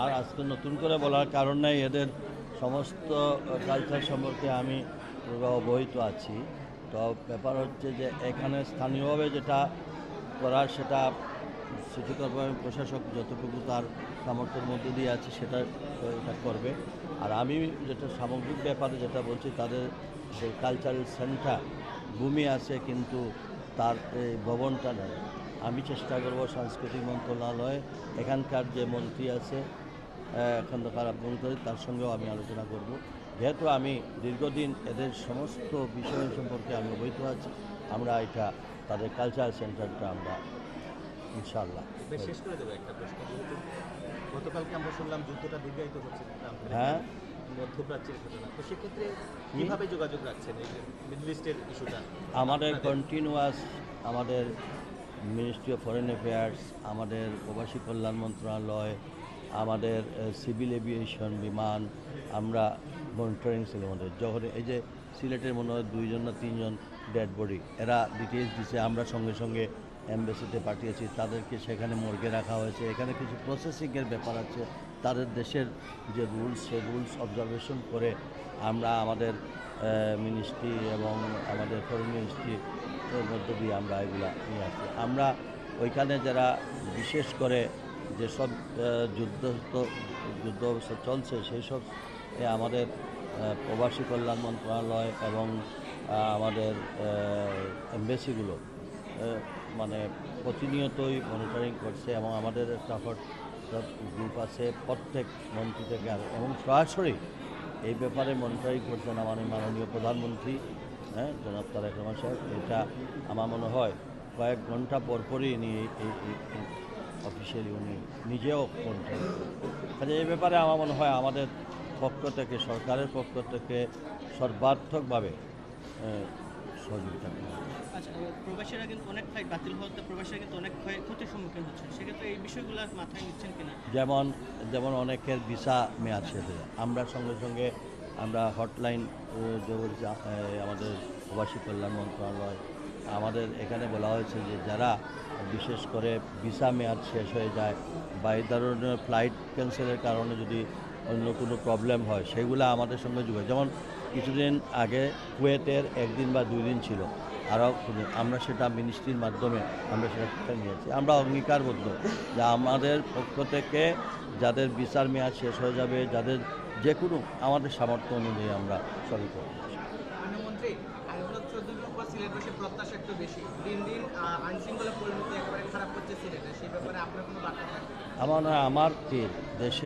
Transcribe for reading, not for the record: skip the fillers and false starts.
আর আজকে নতুন করে বলার কারণ নেই, এদের সমস্ত কালচার সম্পর্কে আমি পুরো অবহিত আছি। তো ব্যাপার হচ্ছে যে এখানে স্থানীয়ভাবে যেটা করার সেটা সিটি কর্পোরেশন প্রশাসক যতটুকু তার সামর্থ্যের মধ্যে দিয়ে আছে সেটা এটা করবে। আর আমি যেটা সামগ্রিক ব্যাপারে যেটা বলছি, তাদের যে কালচারাল সেন্টার ভূমি আছে কিন্তু তার এই ভবনটা নেই। আমি চেষ্টা করব সাংস্কৃতিক মন্ত্রণালয়ে এখানকার যে মন্ত্রী আছে খন্দকার আব্দুল কাদের, তার সঙ্গেও আমি আলোচনা করব। যেহেতু আমি দীর্ঘদিন এদের সমস্ত বিষয় সম্পর্কে আমি অবহিত আছি, আমরা এটা তাদের কালচারাল সেন্টারটা আমরা ইনশাআল্লাহ। শেষ করে দেবো একটা প্রশ্ন, যেহেতু গতকালকে আমরা শুনলাম যুদ্ধটা দীর্ঘায়িত হচ্ছে হ্যাঁ, মধ্যপ্রাচ্যের ঘটনা, তো সেক্ষেত্রে কীভাবে যোগাযোগ রাখছেন এই যে মিডল ইস্টের ইস্যুটা? আমাদের কন্টিনিউয়াস আমাদের মিনিস্ট্রি অফ ফরেন অ্যাফেয়ার্স, আমাদের প্রবাসী কল্যাণ মন্ত্রণালয়, আমাদের সিভিল এভিয়েশন বিমান, আমরা মনিটরিং সেলের মধ্যে যখন এই যে সিলেটের মনে হয় 2জন না 3জন ডেড বডি এরা ডিটেলস দিচ্ছে, আমরা সঙ্গে সঙ্গে অ্যাম্বাসিতে পাঠিয়েছি, তাদেরকে সেখানে মর্গে রাখা হয়েছে। এখানে কিছু প্রসেসিংয়ের ব্যাপার আছে, তাদের দেশের যে রুলস সেই রুলস অবজারভেশন করে আমরা আমাদের মিনিস্ট্রি এবং আমাদের ফরেন মিনিস্ট্রির মধ্য দিয়ে আমরা এগুলা নিয়ে আসছি। আমরা ওইখানে যারা বিশেষ করে যেসব যুদ্ধ অবস্থা চলছে সেই সব আমাদের প্রবাসী কল্যাণ মন্ত্রণালয় এবং আমাদের এমবেসিগুলো মানে প্রতিনিয়তই মনিটরিং করছে, এবং আমাদের একটা হোয়াটসঅ্যাপ গ্রুপ আছে প্রত্যেক মন্ত্রী থেকে এবং সরাসরি এই ব্যাপারে মনিটরিং করছেন আমাদের মাননীয় প্রধানমন্ত্রী, জনাব তারেক রহমান সাহেব। এটা আমার মনে হয় কয়েক ঘন্টা পরপরই নিয়ে এই অফিসিয়ালি উনি নিজেও মনিটরিং করেন। কাজে এই ব্যাপারে আমার মনে হয় আমাদের পক্ষ থেকে, সরকারের পক্ষ থেকে সর্বাত্মকভাবে সহযোগিতা করা। আচ্ছা, প্রবাসীরা কিন্তু অনেক ফ্লাইট বাতিল হতে প্রবাসীরা কিন্তু অনেক ক্ষতির সম্মুখীন হচ্ছেন, সেক্ষেত্রে এই বিষয়গুলো মাথায় নিচ্ছেন কিনা? যেমন অনেকের ভিসা মেয়াদ শেষ হয়ে যায়, আমরা সঙ্গে সঙ্গে আমরা হটলাইন আমাদের প্রবাসী কল্যাণ মন্ত্রণালয়, আমাদের এখানে বলা হয়েছে যে যারা বিশেষ করে ভিসা মেয়াদ শেষ হয়ে যায় বা এই ধরনের ফ্লাইট ক্যান্সেলের কারণে যদি অন্য কোনো প্রবলেম হয় সেগুলো আমাদের সঙ্গে যোগাযোগ। যেমন কিছুদিন আগে কুয়েতের 1 দিন বা 2 দিন ছিল, আরও আমরা সেটা মিনিস্ট্রির মাধ্যমে আমরা সেটা নিয়েছি। আমরা অঙ্গীকারবদ্ধ যে আমাদের পক্ষ থেকে যাদের ভিসার মেয়াদ শেষ হয়ে যাবে, যাদের যে কোনো আমাদের সামর্থ্য অনুযায়ী আমরা সরি করব। প্রধানমন্ত্রী, আইনত 14 দিন পর সিলেটবাসীর প্রত্যাশা একটু বেশি, দিন দিন আইনশৃঙ্খলা পরিণতি একেবারে খারাপ হচ্ছে সিলেটে, সেই ব্যাপারে আপনার কোনো বার্তা থাকবে? আমার কি দেশে